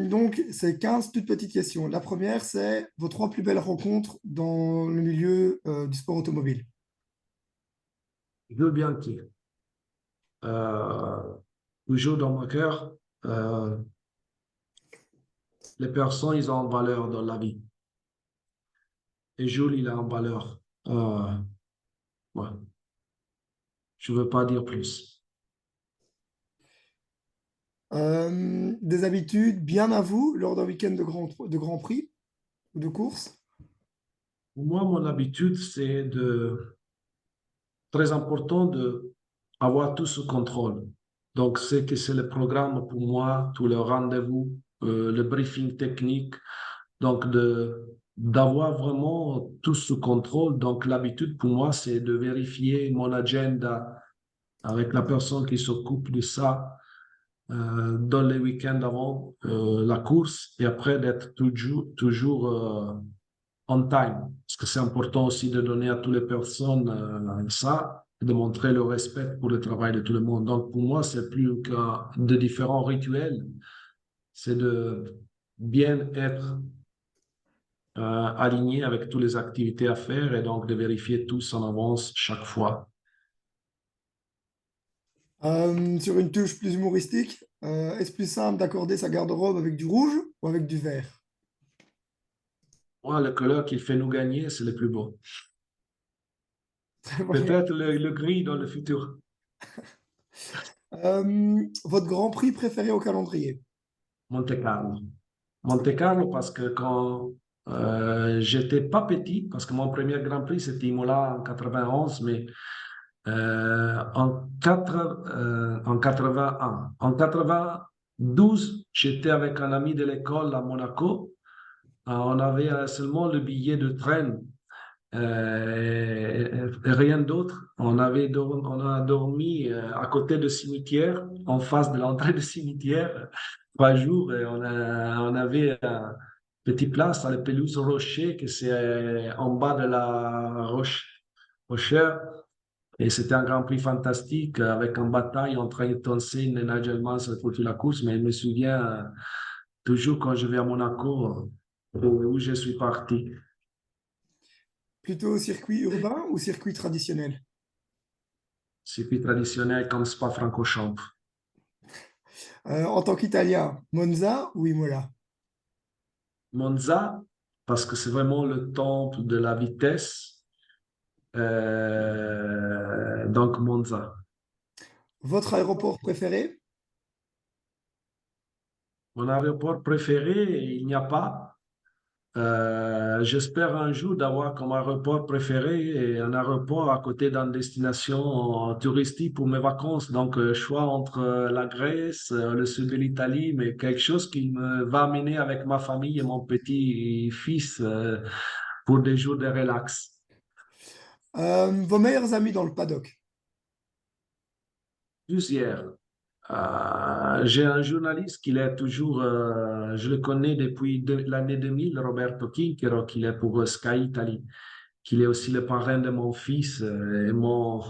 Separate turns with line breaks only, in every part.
Donc, c'est 15 toutes petites questions. La première, c'est vos trois plus belles rencontres dans le milieu du sport automobile.
Jules Bianchi, euh, toujours dans mon cœur, euh, les personnes, ils ont une valeur dans la vie. Et Jules, il a une valeur. Ouais, je ne veux pas dire plus.
Des habitudes bien à vous lors d'un week-end de Grand Prix ou de course.
Pour moi, mon habitude, très important de avoir tout sous contrôle. Donc, c'est que c'est le programme pour moi, tous les rendez-vous, le briefing technique. Donc, d'avoir vraiment tout sous contrôle. Donc, l'habitude pour moi, c'est de vérifier mon agenda avec la personne qui s'occupe de ça dans les week-ends avant la course et après d'être toujours on time. Parce que c'est important aussi de donner à toutes les personnes ça, de montrer le respect pour le travail de tout le monde. Donc, pour moi, c'est plus que de différents rituels, c'est de bien être aligné avec toutes les activités à faire et donc de vérifier tous en avance chaque fois.
Sur une touche plus humoristique, est-ce plus simple d'accorder sa garde-robe avec du rouge ou avec du vert?
Moi, le couleur qui fait nous gagner, c'est le plus beau.
Très bonne
Peut-être
réponse.
le gris dans le futur.
Votre Grand Prix préféré au calendrier?
Monte Carlo. Monte Carlo parce que quand j'étais pas petit, parce que mon premier Grand Prix c'était Imola en 91, mais en 81. En 92, j'étais avec un ami de l'école à Monaco. On avait seulement le billet de train et rien d'autre. On a dormi à côté de cimetière, en face de l'entrée du cimetière, 3 jours. Et on avait une petite place à la pelouse Rocher, que c'est en bas de la Rochère. Et c'était un Grand Prix fantastique avec une bataille entre Ayrton Senna et Nigel Mansell pour toute la course. Mais je me souviens toujours quand je vais à Monaco, où je suis parti.
Plutôt circuit urbain ou circuit traditionnel?
Circuit traditionnel comme Spa-Francorchamps.
En tant qu'Italien, Monza ou Imola?
Monza, parce que c'est vraiment le temple de la vitesse. Donc Monza.
Votre aéroport préféré?
Mon aéroport préféré, il n'y a pas. J'espère un jour d'avoir comme aéroport préféré un aéroport à côté d'une destination touristique pour mes vacances. Donc, choix entre la Grèce, le sud de l'Italie, mais quelque chose qui me va amener avec ma famille et mon petit-fils pour des jours de relax.
Vos meilleurs amis dans le paddock?
Plusieurs. J'ai un journaliste qui est toujours, je le connais depuis l'année 2000, Roberto Quinquero, qui est pour Sky Italy, qui est aussi le parrain de mon fils et mon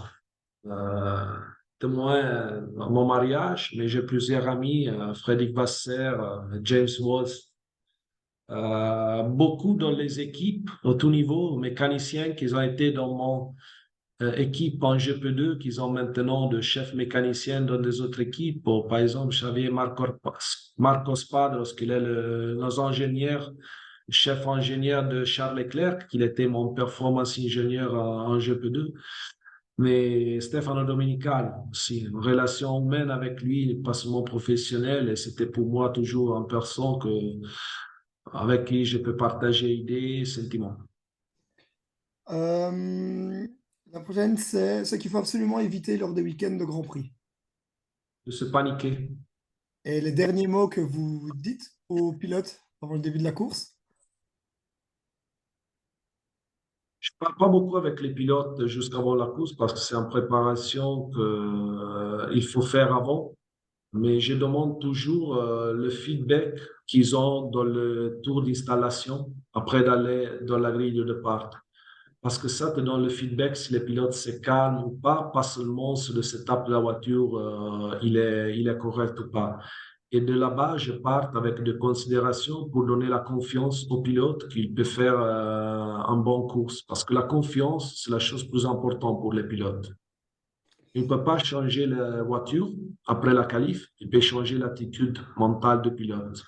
témoin à mon mariage. Mais j'ai plusieurs amis, Frédéric Vasser, James Walls, beaucoup dans les équipes au tout niveau, mécaniciens qui ont été dans mon équipe en GP2 qu'ils ont maintenant de chefs mécaniciens dans des autres équipes. Par exemple, j'avais Marcos Padros, qui est nos ingénieurs, chef ingénieur de Charles Leclerc, qui était mon performance ingénieur en GP2. Mais Stefano Dominical aussi, une relation humaine avec lui, pas seulement professionnelle, et c'était pour moi toujours une personne avec qui je peux partager idées, sentiments.
Euh, la prochaine, c'est ce qu'il faut absolument éviter lors des week-ends de Grand Prix.
De se paniquer.
Et les derniers mots que vous dites aux pilotes avant le début de la course?
Je ne parle pas beaucoup avec les pilotes jusqu'avant la course parce que c'est en préparation qu'il faut faire avant. Mais je demande toujours le feedback qu'ils ont dans le tour d'installation après d'aller dans la grille de départ. Parce que ça te donne le feedback si les pilotes se calment ou pas, pas seulement sur le setup de la voiture, il est correct ou pas. Et de là-bas, je pars avec des considérations pour donner la confiance au pilote qu'il peut faire un bon course. Parce que la confiance, c'est la chose plus importante pour les pilotes. Il ne peut pas changer la voiture après la qualif, il peut changer l'attitude mentale du pilote.